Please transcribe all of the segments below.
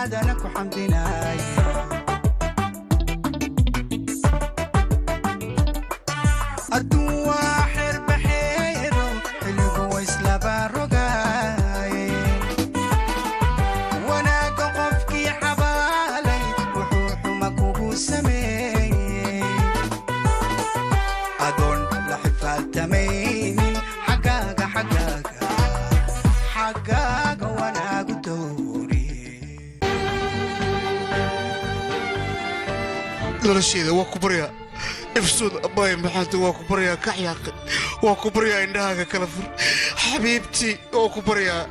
أنا كحمدناي أدوا حرب حيرو حلو ويسلبا رقاي وانا قفكي حبالي وحوح مكوكو سمي أدون لحفال تميني حقاقا حقاقا حقاقا وانا قدوري لرشيدة وكبريا افسد أباي محاتي وكبريا كحياقي وكبريا إنها كلفر حبيبتي وكبريا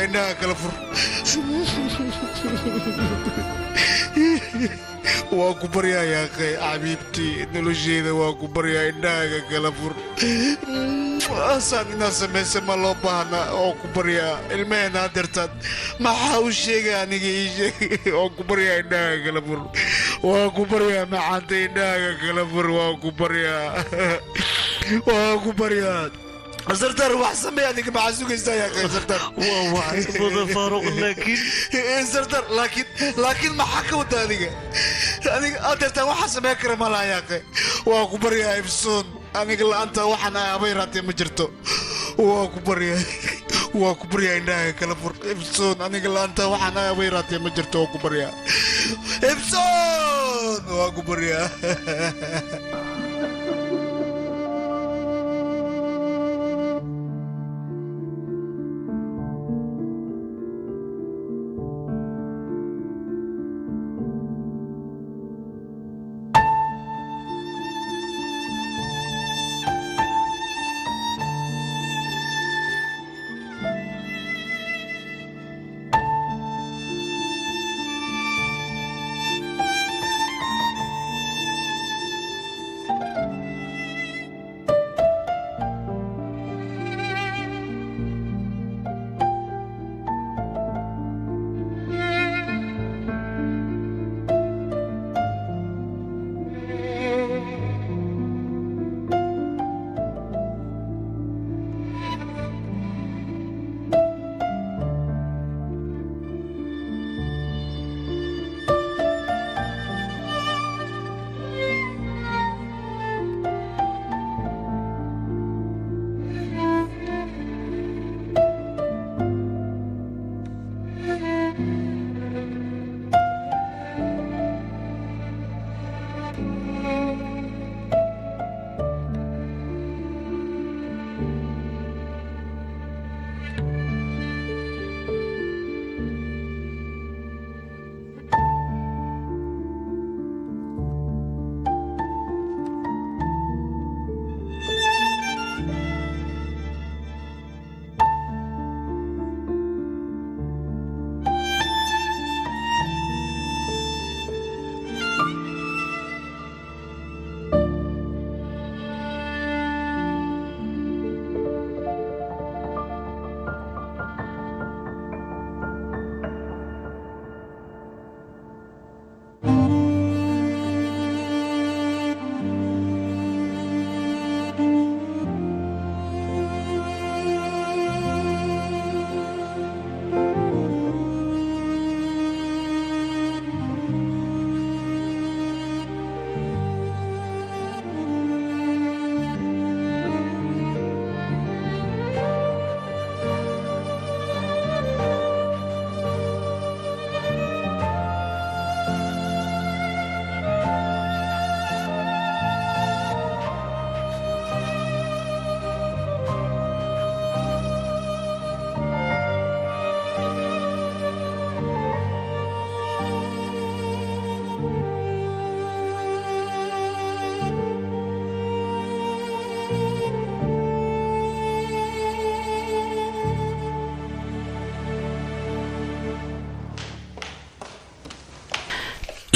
إنها كلفر وكبريا يا أخي حبيبتي نلوشيدة وكبريا إنها كلفر أصلا الناس مسمى الله بهنا وكبريا المهنة درتاد ما حاول شيء يعني شيء وكبريا إنها كلفر وكبريا ما عندنا كلفر وكبريا زردار وحسن يعني مع سوق يا أخي زردار والله فاروق لكن زردار لكن ما حكوا ذلك يعني أدرت وحسن أكرم الله يا أخي وكبريا يفسون أنا قل أنت وحنا أبيراتي مجرتو وكبريا إنها كلفر إفسون أنا قل أنت وحنا أبيراتي مجرتو وكبريا إفسون وكبريا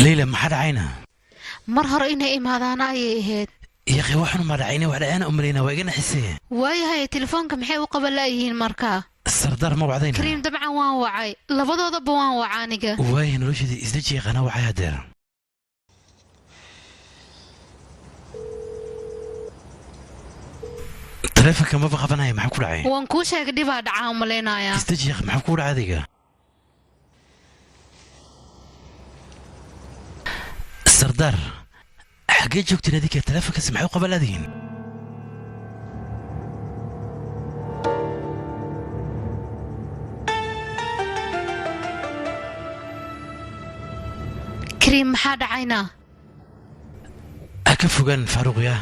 ليلى ما حد عينها مرهر إنها إمادانا أي إهد يا أخي وحنا ما عيني وحنا أنا أمرينا ويقنا حسيه واي هاي تليفونك محي وقبل أيهين مركا السردار ما وعدينا كريم دبعا وان وعي لبضو ضب وان وعانيقا واي نروشدي إزدجي قنا وعي هدير تليفونك ما بقى بناي محكو رعي وان كوشا قدي بعد عام لينايا إزدجي محكو رعي سردار حاجة جوكتين هذيك التلافة سمعوا قبل هذين كريم محاد عينا أكفو كان فاروق يا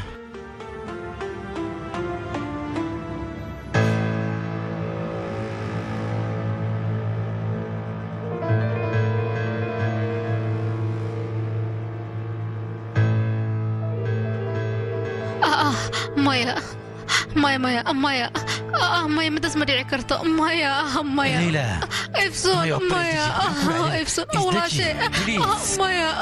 مايا مايا مايا مايا مايا مدس ما دعي كرتو مايا مايا ليلى افسون مايا افسون ولا شيء مايا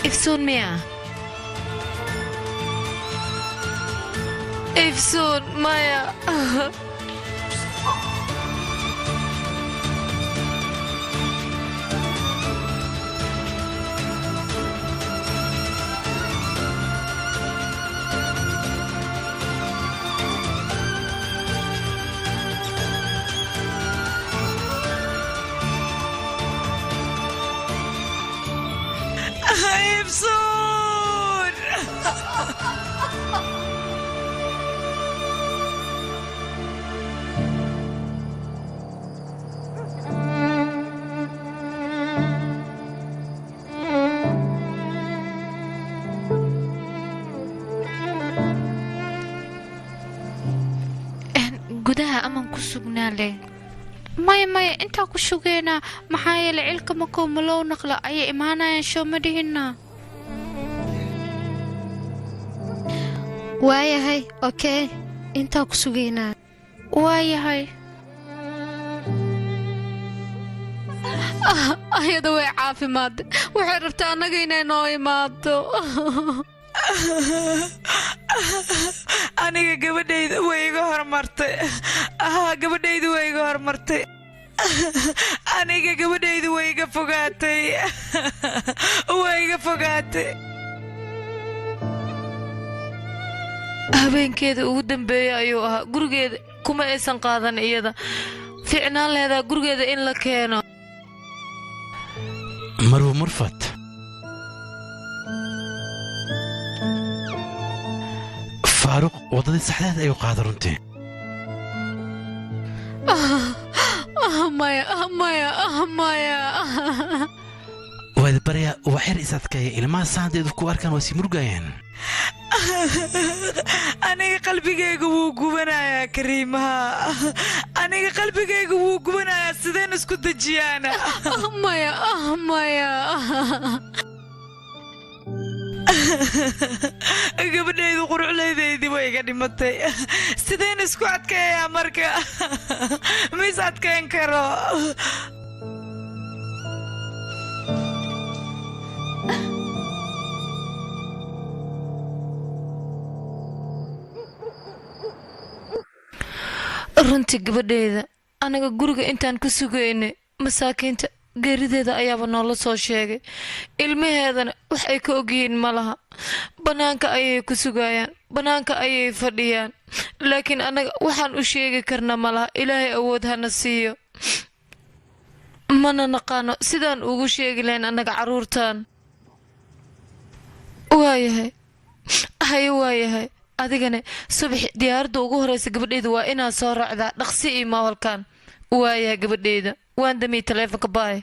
افسون ميا افسون مايا افسون gudaha aman ku sugnaa leh maya maya intaa ku sugeena maxaa yeelay cilka makoo malow naqla ayay imaanayaan show ma dhihina waayahay okay intaa ku sugeynaa waayahay ayada way caafimaad waxay rabtaa annaga inay noo imaado aniga gabadhayda way iga hormartay gabadhaydu way iga hormartay aniga gabadhaydu way iga fogaatay habeenkeeda ugu dambeeyay ayuu ahaa gurigeeda kuma aysan qaadan iyada fiicnaan leedaa gurigeeda in la keeno marwo murfat faaruq waddadii saxdeed ayuu qaaday runtii maya waad baryaa waxyar is adkeeya ilmaha saandeedu ku arkaan waa sii murugayaan aniga qalbigayga wuu gubanayaa kariimaha aniga qalbigayga wuu gubanayaa sideen isku dajiyaana maya gabadhaydu quruclaydaydii way iga dhimatay sideen isku adkeeyaa marka ma is adkayn karo runtii gabadheeda anaga guriga intaan ka sugaynay masaakiinta geerideeda ayaaba noola soo sheegay ilmaheedana wax ay ka ogyihiin ma laha bannaanka ayay ku sugayaan bannaanka ayay fadhiyaan laakiin anaga waxaan u sheegi karna ma laha ilaahay awood hana siiyo mana naqaano sidaan ugu sheegi lahayn annaga carruurtaan waayahay haye waayahay adigana subax diyaaradda ugu horeysa gabadheyda waa inaad soo raacdaa dhaqsi iyo mawalkan waayahay gabadheyda waan damiyey taleefonka baay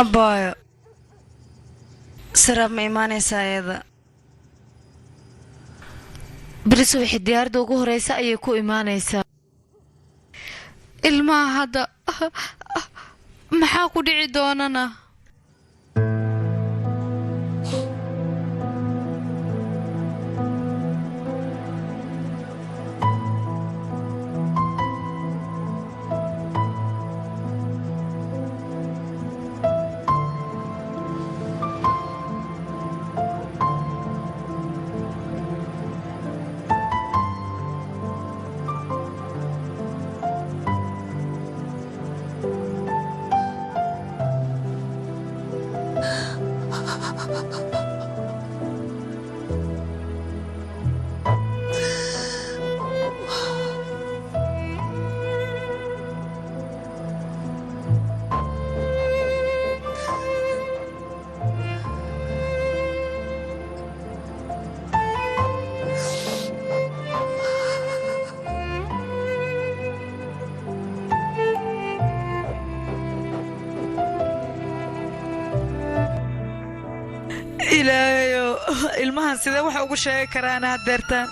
abaayo saraab ma imaanaysaa ayada beri subaxi diyaaradda ugu horeysa ayay ku imaanaysaa ilmaha hadda maxaa ku dhici doonana ilaahayo ilmahan sidee waxa ugu sheegi karaan haddeertaan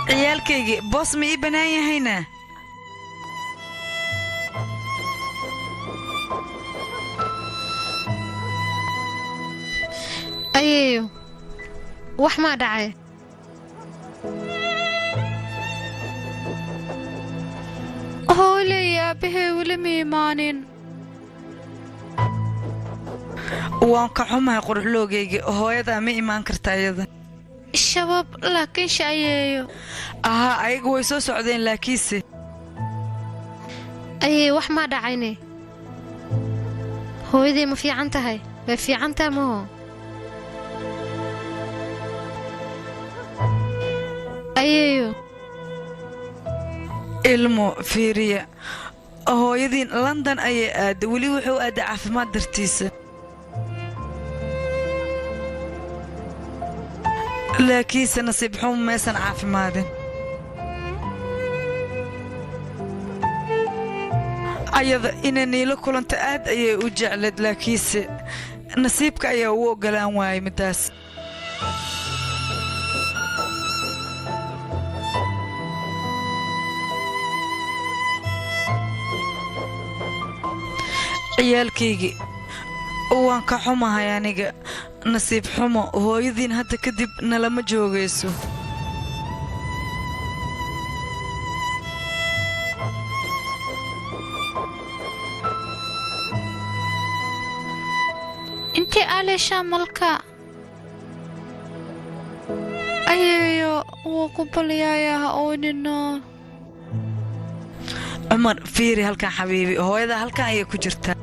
ciyaalkaygii boos ma ii bannaan yahayna ayeeyo wax maa dhacay hooyley aabahey weli ma imaanin waan ka xumahay quruxloogaygii hooyadaa ma imaan karta iyada shabaab laakiin shayeeyo ahaa ayaga way soo socdeen laakiinse ayey wax maa dhacayne hooyadii ma fiican tahay way fiican tahay maho ayeeyo ilmo fiiriya hooyadiin london ayay aadday weli wuxuu aaday caafimaad dartiisa laakiinse nasiib xum maysan caafimaadin ayada inay niilo kulanta aad ayay u jecleed laakiinse nasiibka ayaa ugu oggolaan waayay middaas ciyaalkaygii waan ka xumahay aniga nasiib xumo hooyadiin hadda kadib nalama joogayso intii aleeshaa malka ayeeyo waa ku balyaayaha oonino cumar fiiri halkan xabiibi hooyada halkan ayay ku jirtaa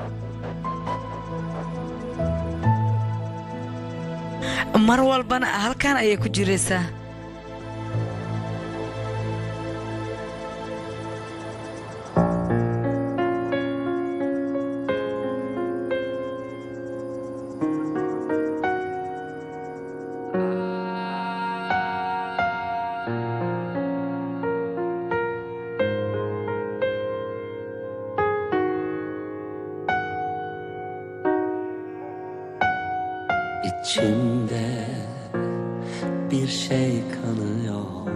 mar walbana halkan ayay ku jiraysaa İçimde bir şey kanıyor,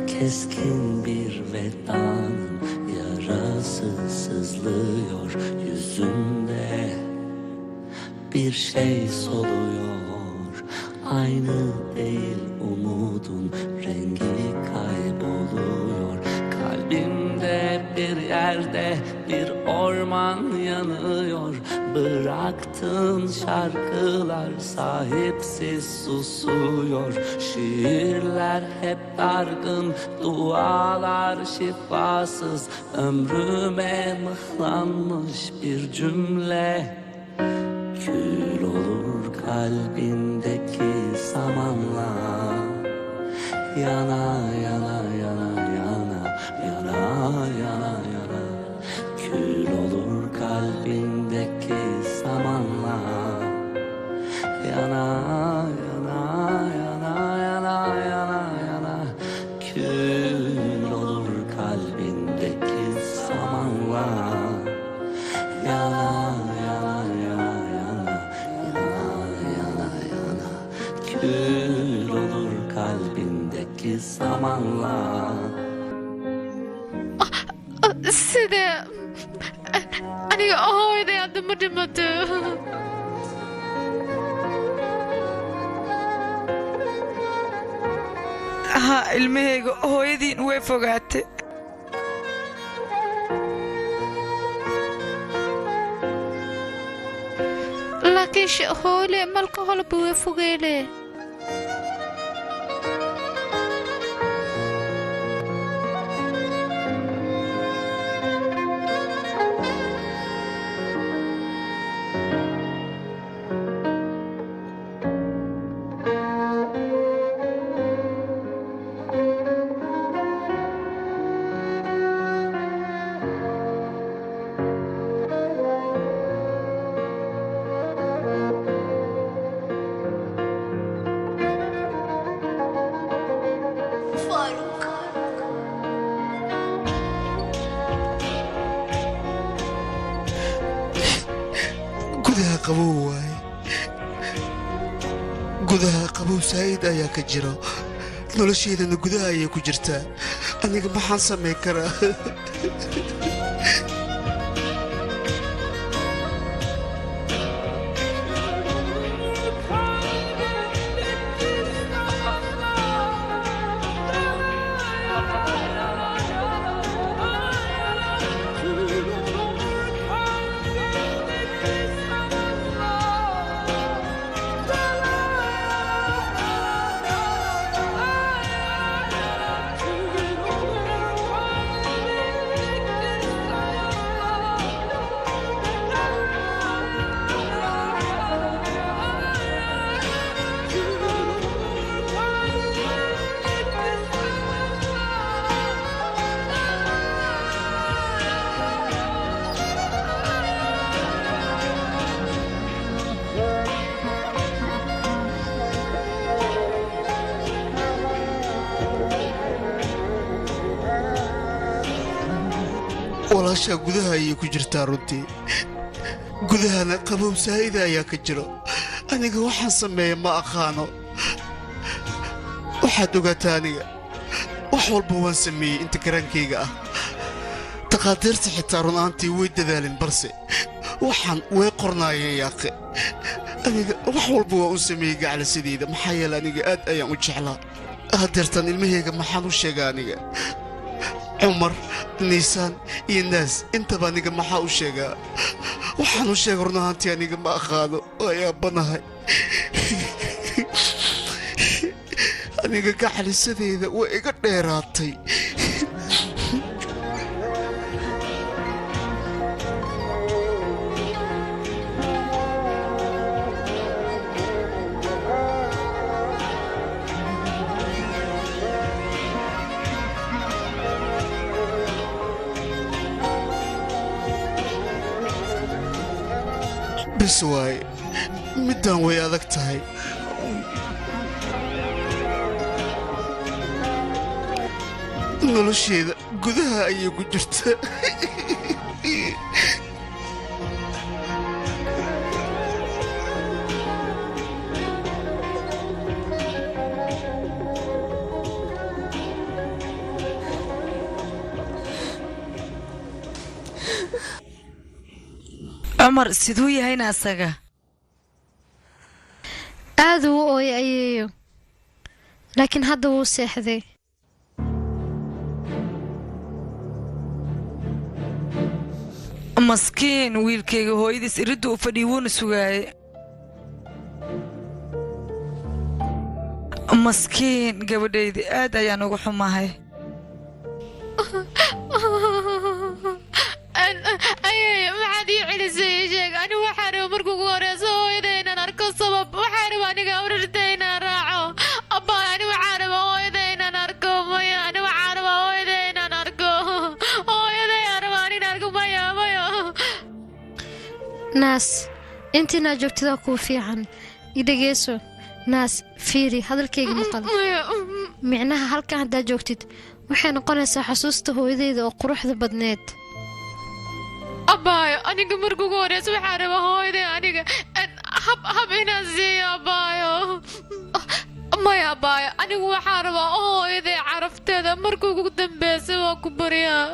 keskin bir vedanın yarası sızlıyor yüzünde. Bir şey soluyor, aynı değil umudun rengi kayboluyor. Kalbimde bir yerde bir orman yanıyor. Bıraktığın şarkılar sahipsiz susuyor. Şiirler hep dargın, dualar şifasız. Ömrüme mıhlanmış bir cümle. Kül olur kalbindeki samanla. Yana yana yana yana yana yana yana. Kül olur kalbindeki samanla. Yana yana yana yana yana yana. Kül olur kalbindeki samanla. Yana yana yana yana yana yana yana. Kül olur kalbindeki samanla. Side aniga hooyaday hadda ma dhimato ha ilmahayga hooyadiin way fogaatay laakiin hooyle malka holba way fogeyle gudaha qabow waaye gudaha qabow saa'id ayaa ka jiro nolosheedana gudaha ayay ku jirtaa aniga maxaan samayn karaa walaashaa gudaha ayay ku jirtaa runtii gudahana qabow saa'ida ayaa ka jiro aniga waxaan sameeya ma aqaano waxaad ogaataa aniga wax walba waan sameeyey inta garaankayga ah taqaadiirta xitaa runaantii way dadaalin balse waxaan way qornaayeen yaaqe aniga wax walba waa u sameeyey gaclasidayda maxaa yeele aniga aad ayaan u jeclaa hadeertaan ilmahayga maxaan u sheegaa aniga cumar niisaan iyo naas intaba aniga maxaa u sheegaa waxaan u sheega runaantii aniga ma aqaano oo ayaabanahay aniga gacalisadayda way iga dheeraatay bes waaye middaan way adag tahay nolosheeda gudaha ayay ku jirtaa cumar siduu yahayna asaga aad uu ooy ayeeyo laakiin hadda wuu seexday maskiin wiilkayga hooyadiis iridda u fadhiy wuuna sugaayay maskiin gabadhaydii aad ayaan uga xumahay ayay maxaad ii celisay sheeg ani waxaan raba markuu ugu horeyso hooyada inaan arko sabab waxaan raba aniga awrirta inaan raaco abba ani waxaan raba hooyada inaan arko maya ani waxaan raba hooyada inaan arko hooyada ayaan raba ani inaan arko maya maya naas intiinaa joogtada kuu fiican idhageyso naas fiiri hadalkayga maqal micnaha halkan haddaad joogtid waxay noqonaysaa xasuusta hooyadayda oo quruxda badneed abaayo aniga markuu ugu horeyso waxaan raba hooyada aniga hab inaan siiyo abaayo maya abaayo anigu waxaan rabaa hooyaday carafteeda markuu ugu dambeysay waa ku baryaa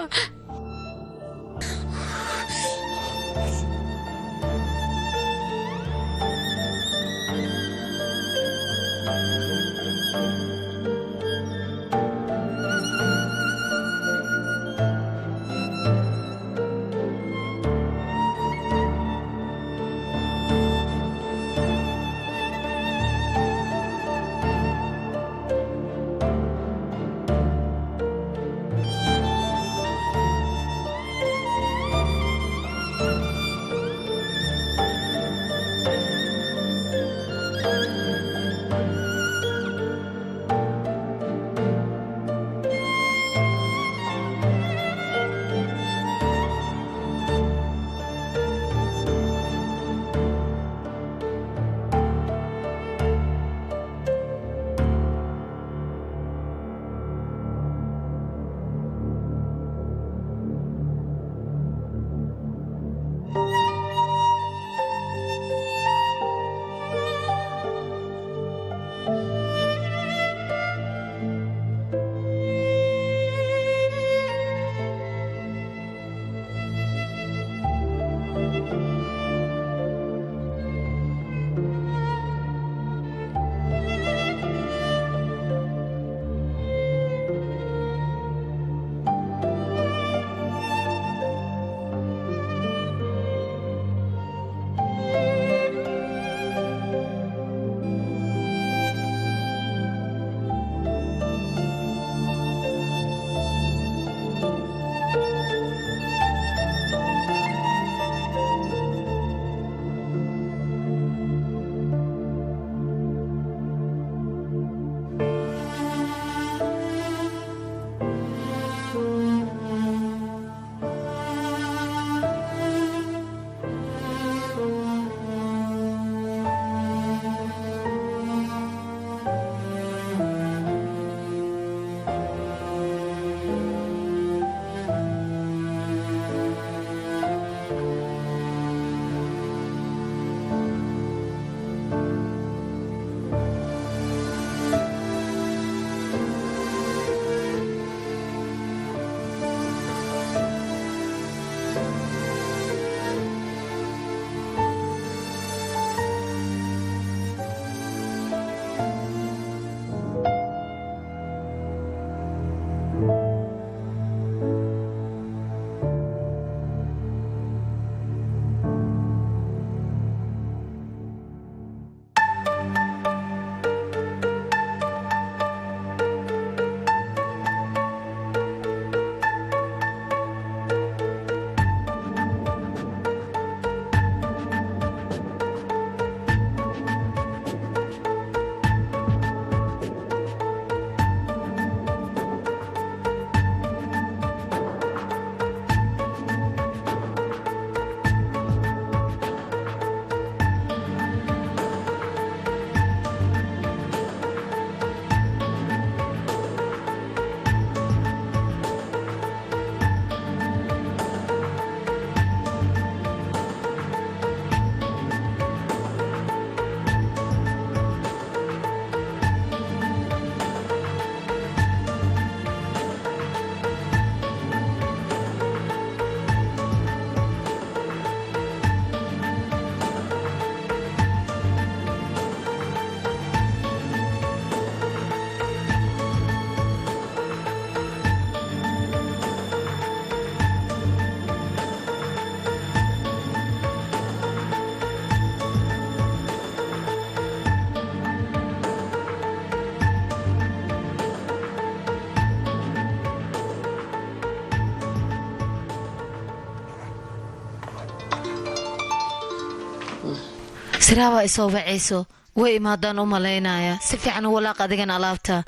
siraaba isoo wacayso way imaadaan u malaynaya si fiican u walaaq adigan alaabta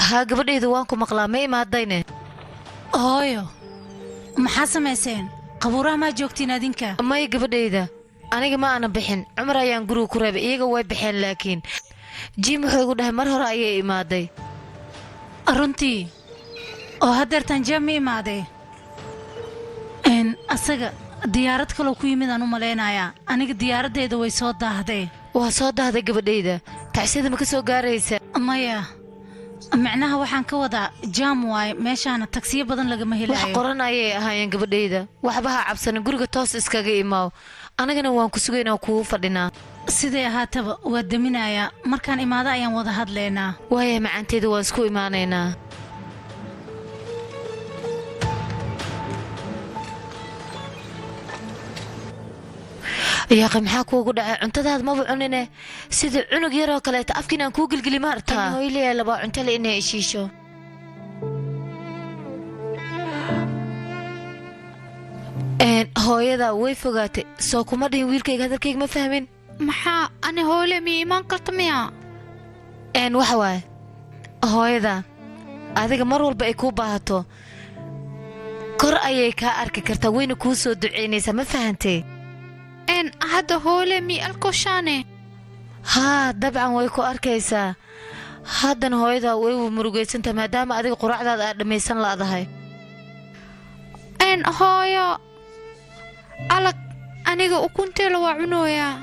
haa gabadhaydu waan ku maqlaa ma imaadayne hooyo maxaa samayseen qabuuraha maa joogtiin adinka may gabadhayda aniga ma aanan bixin cumar ayaan guriga ku reebay iyaga way baxeen laakiin jiim wuxuu igu dhahay mar hore ayay imaaday runtii oo haddeertaan jeeb ma imaaday asaga diyaarad kaloo ku yimid aan u malaynayaa aniga diyaaraddeeda way soo daahday waa soo daahday gabadhayda tacsida ma ka soo gaaraysa maya macnaha waxaan ka wadaa jaam waaye meeshaana tagsiyo badan lagama helayo wax qoran ayay ahaayeen gabadhayda waxba ha cabsanin guriga toos iskaga imaaw anagana waan ku sugaynaa kugu fadhinaa siday ahaataba waa daminayaa markaan imaado ayaan wada hadlaynaa waaya macaanteeda waan isku imaanaynaa yaaqi maxaa kuugu dhacay cuntadaad maba cunine sida cunug yaroo kaleeta afkiin aan kuu gelgeli ma artaa hooylayaa labaa cunto le inay ishiisho hooyada way fogaatay soo kuma dhihin wiilkayga hadalkayga ma fahmin maxaa ani hoole miya imaan karta miya waxa waaye hooyada adiga mar walba ay kuu baahato kor ayay kaa arki kartaa wayna kuu soo ducaynaysaa ma fahantay hadda hoole miya alkooshaane haa dabcan way ku arkaysaa haddana hooyada way murugaysantaha maadaama adiga quraacdaada aad dhammaysan la'dahay hooyo alag aniga ukunteela waa cunooyaa